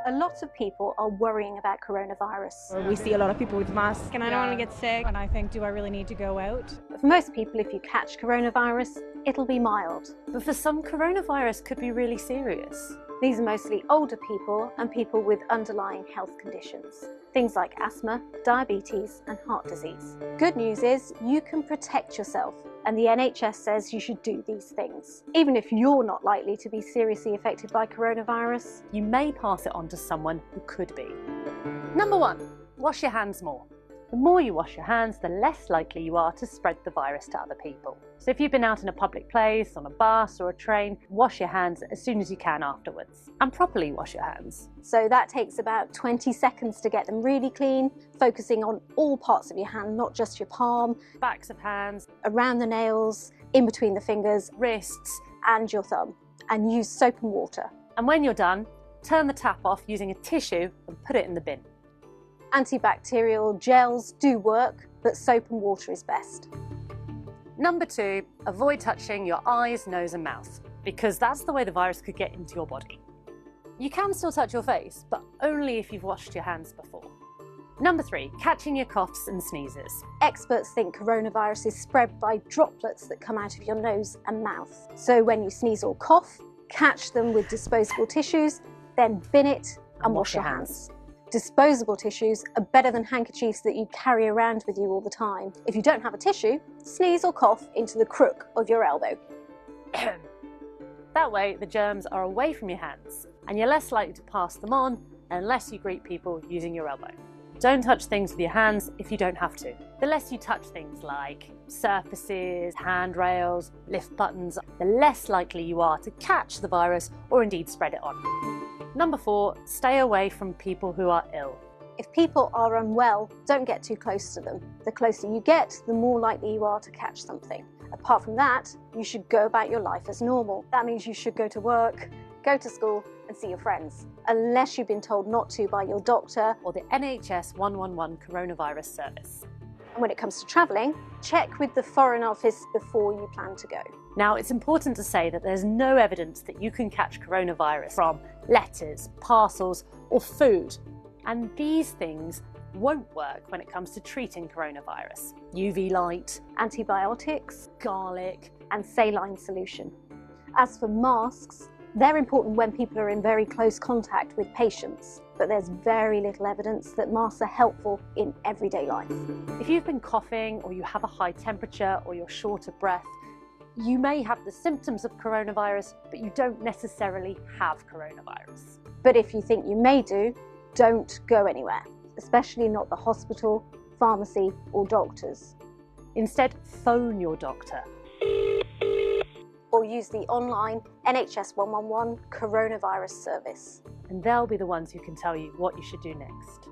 A lot of people are worrying about coronavirus. We see a lot of people with masks. And I don't want to get sick. And I think, do I really need to go out? For most people, if you catch coronavirus, it'll be mild. But for some, coronavirus could be really serious. These are mostly older people and people with underlying health conditions. Things like asthma, diabetes and heart disease. Good news is you can protect yourself, and the NHS says you should do these things. Even if you're not likely to be seriously affected by coronavirus, You may pass it on to someone who could be. Number 1, wash your hands more. The more you wash your hands, the less likely you are to spread the virus to other people. So if you've been out in a public place, on a bus or a train, wash your hands as soon as you can afterwards. And properly wash your hands. so that takes about 20 seconds to get them really clean, focusing on all parts of your hand, not just your palm, Backs of hands, around the nails, in between the fingers wrists, and your thumb, and use soap and water. and when you're done, turn the tap off using a tissue and put it in the bin. Antibacterial gels do work, but soap and water is best. Number 2, avoid touching your eyes, nose and mouth, because that's the way the virus could get into your body. You can still touch your face, but only if you've washed your hands before. Number 3, catching your coughs and sneezes. Experts think coronavirus is spread by droplets that come out of your nose and mouth. So when you sneeze or cough, catch them with disposable tissues, then bin it and wash your hands. Disposable tissues are better than handkerchiefs that you carry around with you all the time. If you don't have a tissue, sneeze or cough into the crook of your elbow. That way, the germs are away from your hands, and you're less likely to pass them on unless you greet people using your elbow. Don't touch things with your hands if you don't have to. The less you touch things like surfaces, handrails, lift buttons, the less likely you are to catch the virus or indeed spread it on. Number 4, stay away from people who are ill. If people are unwell, don't get too close to them. The closer you get, the more likely you are to catch something. Apart from that, you should go about your life as normal. That means you should go to work, go to school and see your friends, unless you've been told not to by your doctor. Or the NHS 111 coronavirus service. And when it comes to travelling, check with the Foreign Office before you plan to go. Now, it's important to say that there's no evidence that you can catch coronavirus from letters, parcels, or food. And these things won't work when it comes to treating coronavirus. UV light, Antibiotics garlic. and saline solution. As for masks, they're important when people are in very close contact with patients, but there's very little evidence that masks are helpful in everyday life. If you've been coughing or you have a high temperature or you're short of breath, you may have the symptoms of coronavirus, but you don't necessarily have coronavirus. But if you think you may do, don't go anywhere, especially not the hospital, pharmacy or doctors. Instead, phone your doctor. Or use the online NHS 111 coronavirus service. And they'll be the ones who can tell you what you should do next.